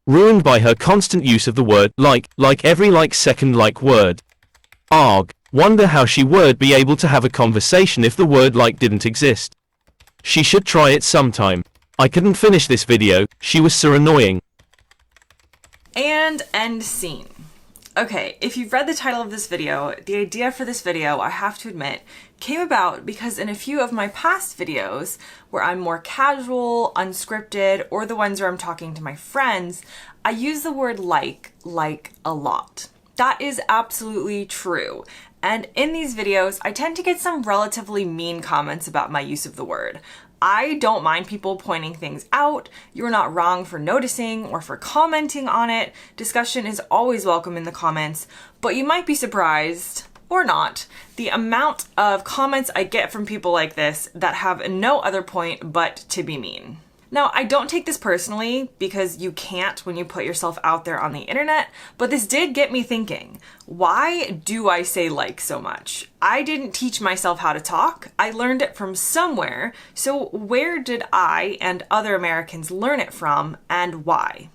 ruined by her constant use of the word like every second word. Arg. Wonder how she would be able to have a conversation if the word didn't exist. She should try it sometime. I couldn't finish this video, she was so annoying. And end scene. Okay, if you've read the title of this video, the idea for this video, I have to admit, came about because in a few of my past videos where I'm more casual, unscripted, or the ones where I'm talking to my friends, I use the word like a lot. That is absolutely true. And in these videos, I tend to get some relatively mean comments about my use of the word. I don't mind people pointing things out. You're not wrong for noticing or for commenting on it. Discussion is always welcome in the comments, but you might be surprised, or not, the amount of comments I get from people like this that have no other point but to be mean. Now, I don't take this personally because you can't when you put yourself out there on the internet, but this did get me thinking, why do I say like so much? I didn't teach myself how to talk. I learned it from somewhere. So where did I and other Americans learn it from and why?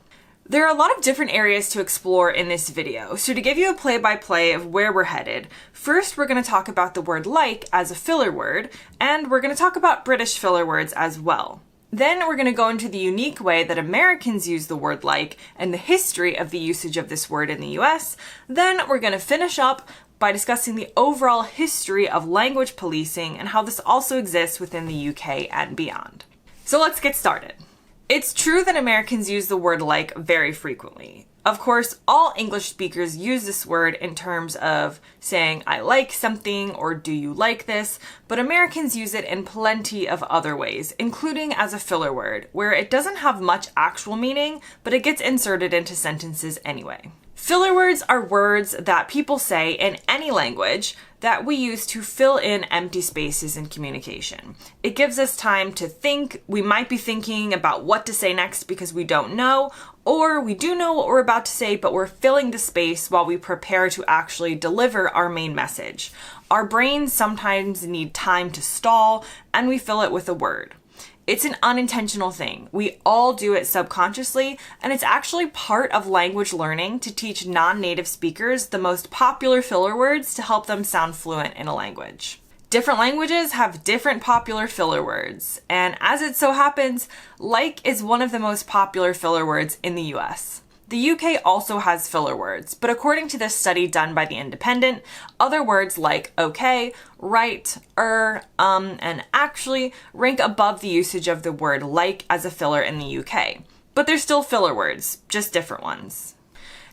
There are a lot of different areas to explore in this video, so to give you a play-by-play of where we're headed, first we're going to talk about the word like as a filler word, and we're going to talk about British filler words as well. Then we're going to go into the unique way that Americans use the word like and the history of the usage of this word in the US. Then we're going to finish up by discussing the overall history of language policing and how this also exists within the UK and beyond. So let's get started. It's true that Americans use the word like very frequently. Of course, all English speakers use this word in terms of saying I like something or do you like this, but Americans use it in plenty of other ways, including as a filler word, where it doesn't have much actual meaning, but it gets inserted into sentences anyway. Filler words are words that people say in any language that we use to fill in empty spaces in communication. It gives us time to think. We might be thinking about what to say next because we don't know, or we do know what we're about to say, but we're filling the space while we prepare to actually deliver our main message. Our brains sometimes need time to stall, and we fill it with a word. It's an unintentional thing. We all do it subconsciously, and it's actually part of language learning to teach non-native speakers the most popular filler words to help them sound fluent in a language. Different languages have different popular filler words, and as it so happens, like is one of the most popular filler words in the US. The UK also has filler words, but according to this study done by The Independent, other words like okay, right, and actually rank above the usage of the word like as a filler in the UK. But they're still filler words, just different ones.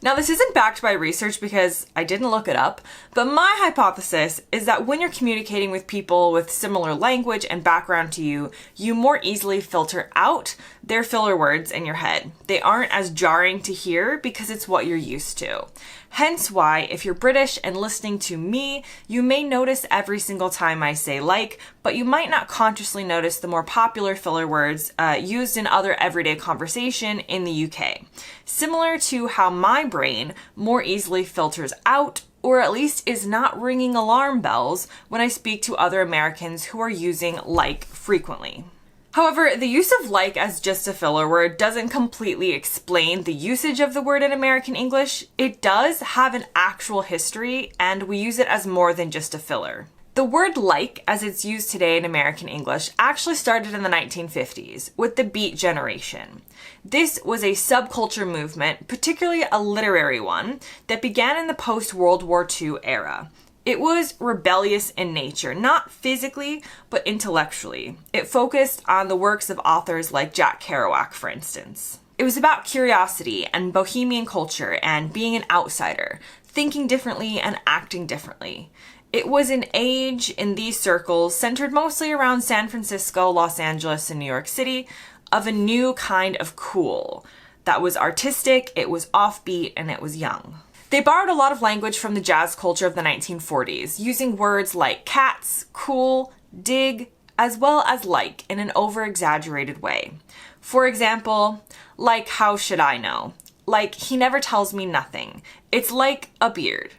Now, this isn't backed by research because I didn't look it up, but my hypothesis is that when you're communicating with people with similar language and background to you, you more easily filter out their filler words in your head. They aren't as jarring to hear because it's what you're used to. Hence why, if you're British and listening to me, you may notice every single time I say like, but you might not consciously notice the more popular filler words used in other everyday conversation in the UK. Similar to how my brain more easily filters out, or at least is not ringing alarm bells when I speak to other Americans who are using like frequently. However, the use of like as just a filler word doesn't completely explain the usage of the word in American English. It does have an actual history, and we use it as more than just a filler. The word like, as it's used today in American English, actually started in the 1950s with the Beat Generation. This was a subculture movement, particularly a literary one, that began in the post-World War II era. It was rebellious in nature, not physically, but intellectually. It focused on the works of authors like Jack Kerouac, for instance. It was about curiosity and bohemian culture and being an outsider, thinking differently and acting differently. It was an age in these circles centered mostly around San Francisco, Los Angeles, and New York City of a new kind of cool that was artistic, it was offbeat, and it was young. They borrowed a lot of language from the jazz culture of the 1940s, using words like cats, cool, dig, as well as like in an over-exaggerated way. For example, like how should I know? Like he never tells me nothing. It's like a beard.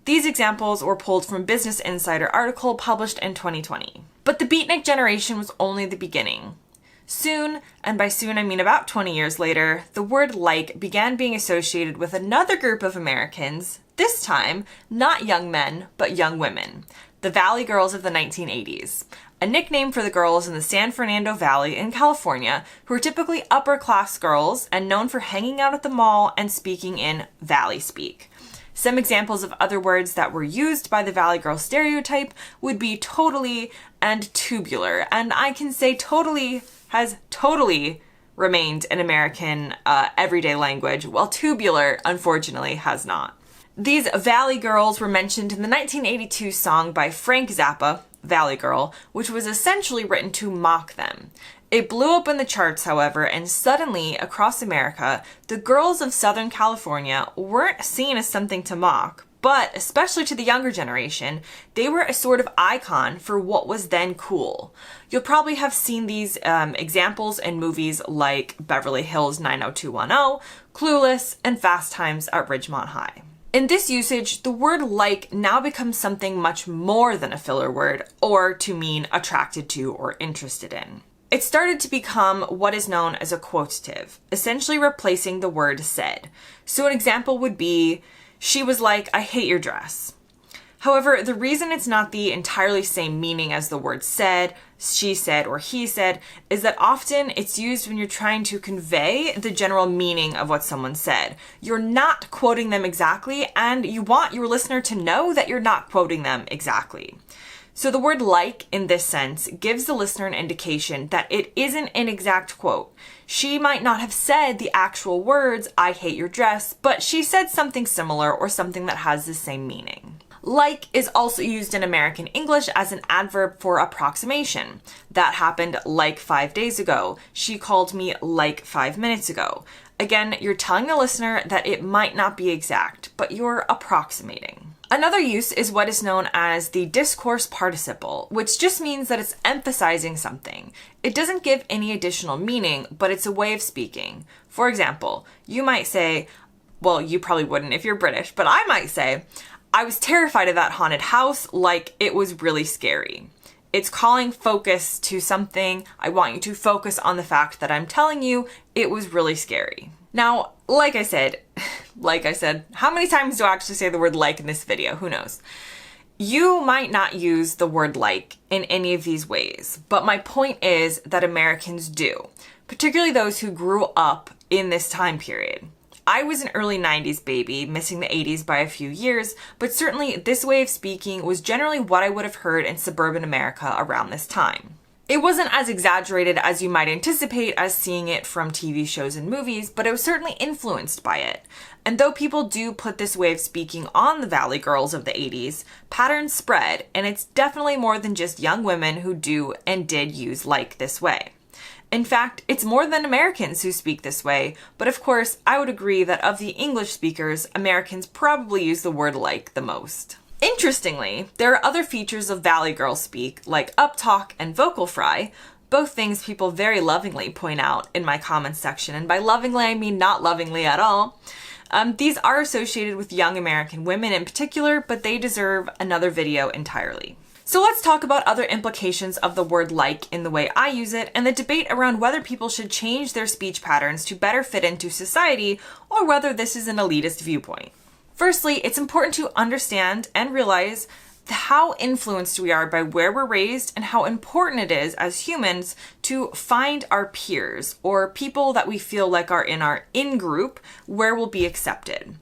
These examples were pulled from Business Insider article published in 2020. But the beatnik generation was only the beginning. Soon, and by soon I mean about 20 years later, the word like began being associated with another group of Americans, this time not young men, but young women, the Valley Girls of the 1980s, a nickname for the girls in the San Fernando Valley in California who were typically upper-class girls and known for hanging out at the mall and speaking in Valley speak. Some examples of other words that were used by the Valley Girl stereotype would be totally and tubular, and I can say totally has totally remained an American everyday language, while tubular, unfortunately, has not. These Valley Girls were mentioned in the 1982 song by Frank Zappa, Valley Girl, which was essentially written to mock them. It blew up in the charts, however, and suddenly, across America, the girls of Southern California weren't seen as something to mock, but, especially to the younger generation, they were a sort of icon for what was then cool. You'll probably have seen these examples in movies like Beverly Hills 90210, Clueless, and Fast Times at Ridgemont High. In this usage, the word like now becomes something much more than a filler word, or to mean attracted to or interested in. It started to become what is known as a quotative, essentially replacing the word said. So an example would be, she was like, I hate your dress. However, the reason it's not the entirely same meaning as the word said, she said, or he said, is that often it's used when you're trying to convey the general meaning of what someone said. You're not quoting them exactly, and you want your listener to know that you're not quoting them exactly. So the word like, in this sense, gives the listener an indication that it isn't an exact quote. She might not have said the actual words, I hate your dress, but she said something similar or something that has the same meaning. Like is also used in American English as an adverb for approximation. That happened like 5 days ago. She called me like 5 minutes ago. Again, you're telling the listener that it might not be exact, but you're approximating. Another use is what is known as the discourse participle, which just means that it's emphasizing something. It doesn't give any additional meaning, but it's a way of speaking. For example, you might say, well, you probably wouldn't if you're British, but I might say, I was terrified of that haunted house, like it was really scary. It's calling focus to something. I want you to focus on the fact that I'm telling you it was really scary. Now, like I said, how many times do I actually say the word like in this video? Who knows? You might not use the word like in any of these ways, but my point is that Americans do, particularly those who grew up in this time period. I was an early 90s baby, missing the 80s by a few years, but certainly this way of speaking was generally what I would have heard in suburban America around this time. It wasn't as exaggerated as you might anticipate as seeing it from TV shows and movies, but it was certainly influenced by it. And though people do put this way of speaking on the Valley Girls of the 80s, patterns spread, and it's definitely more than just young women who do and did use like this way. In fact, it's more than Americans who speak this way, but of course, I would agree that of the English speakers, Americans probably use the word like the most. Interestingly, there are other features of Valley Girl speak, like uptalk and vocal fry, both things people very lovingly point out in my comments section, and by lovingly I mean not lovingly at all. These are associated with young American women in particular, but they deserve another video entirely. So let's talk about other implications of the word like in the way I use it, and the debate around whether people should change their speech patterns to better fit into society, or whether this is an elitist viewpoint. Firstly, it's important to understand and realize how influenced we are by where we're raised and how important it is as humans to find our peers, or people that we feel like are in our in-group where we'll be accepted.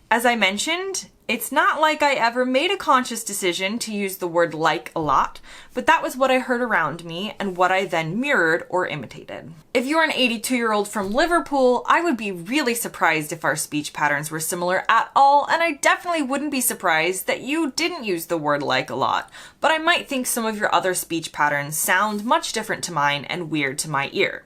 As I mentioned, it's not like I ever made a conscious decision to use the word like a lot, but that was what I heard around me and what I then mirrored or imitated. If you're an 82-year-old from Liverpool, I would be really surprised if our speech patterns were similar at all, and I definitely wouldn't be surprised that you didn't use the word like a lot, but I might think some of your other speech patterns sound much different to mine and weird to my ear.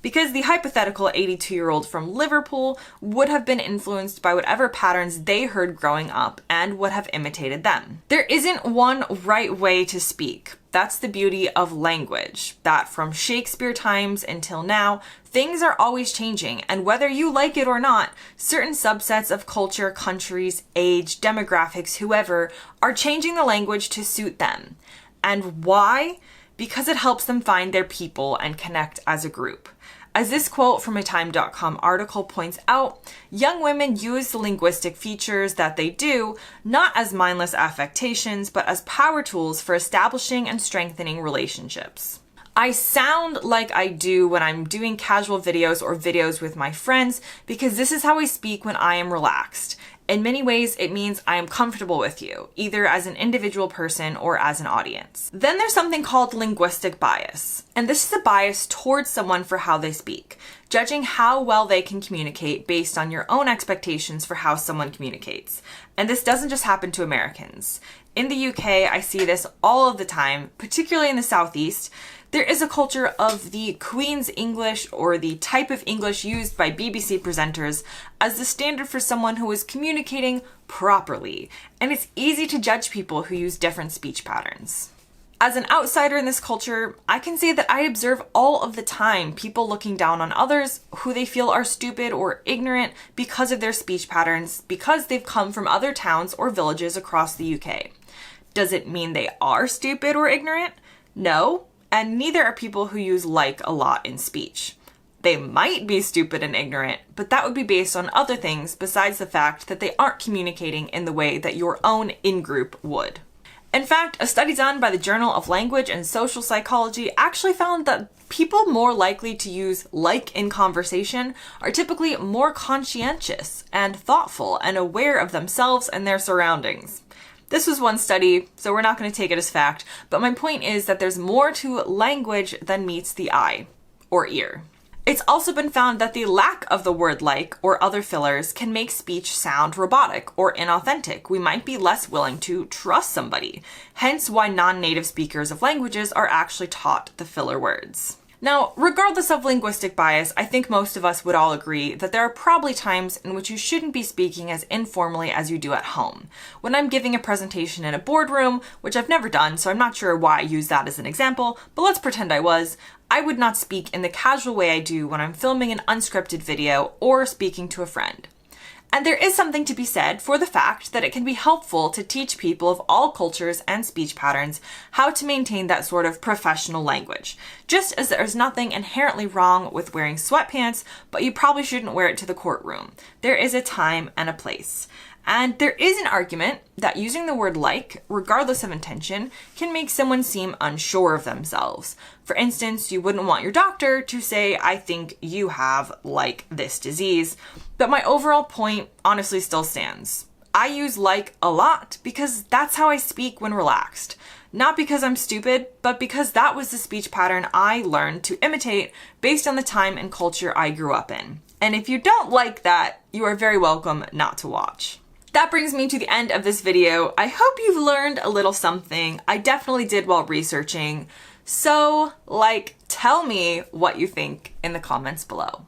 Because the hypothetical 82-year-old from Liverpool would have been influenced by whatever patterns they heard growing up and would have imitated them. There isn't one right way to speak. That's the beauty of language, that from Shakespeare times until now, things are always changing, and whether you like it or not, certain subsets of culture, countries, age, demographics, whoever, are changing the language to suit them. And why? because it helps them find their people and connect as a group. As this quote from a Time.com article points out, young women use the linguistic features that they do not as mindless affectations, but as power tools for establishing and strengthening relationships. I sound like I do when I'm doing casual videos or videos with my friends because this is how I speak when I am relaxed. In many ways, it means I am comfortable with you, either as an individual person or as an audience. Then there's something called linguistic bias. And this is a bias towards someone for how they speak, judging how well they can communicate based on your own expectations for how someone communicates. And this doesn't just happen to Americans. In the UK, I see this all of the time, particularly in the Southeast. There is a culture of the Queen's English, or the type of English used by BBC presenters, as the standard for someone who is communicating properly, and it's easy to judge people who use different speech patterns. As an outsider in this culture, I can say that I observe all of the time people looking down on others who they feel are stupid or ignorant because of their speech patterns, because they've come from other towns or villages across the UK. Does it mean they are stupid or ignorant? No. And neither are people who use like a lot in speech. They might be stupid and ignorant, but that would be based on other things besides the fact that they aren't communicating in the way that your own in-group would. In fact, a study done by the Journal of Language and Social Psychology actually found that people more likely to use like in conversation are typically more conscientious and thoughtful and aware of themselves and their surroundings. This was one study, so we're not going to take it as fact, but my point is that there's more to language than meets the eye or ear. It's also been found that the lack of the word like or other fillers can make speech sound robotic or inauthentic. We might be less willing to trust somebody, hence why non-native speakers of languages are actually taught the filler words. Now, regardless of linguistic bias, I think most of us would all agree that there are probably times in which you shouldn't be speaking as informally as you do at home. When I'm giving a presentation in a boardroom, which I've never done, so I'm not sure why I use that as an example, but let's pretend I was, I would not speak in the casual way I do when I'm filming an unscripted video or speaking to a friend. And there is something to be said for the fact that it can be helpful to teach people of all cultures and speech patterns how to maintain that sort of professional language. Just as there's nothing inherently wrong with wearing sweatpants, but you probably shouldn't wear it to the courtroom. There is a time and a place. And there is an argument that using the word like, regardless of intention, can make someone seem unsure of themselves. For instance, you wouldn't want your doctor to say, "I think you have, like, this disease." But my overall point honestly still stands. I use like a lot because that's how I speak when relaxed. Not because I'm stupid, but because that was the speech pattern I learned to imitate based on the time and culture I grew up in. And if you don't like that, you are very welcome not to watch. That brings me to the end of this video. I hope you've learned a little something. I definitely did while researching. So, tell me what you think in the comments below.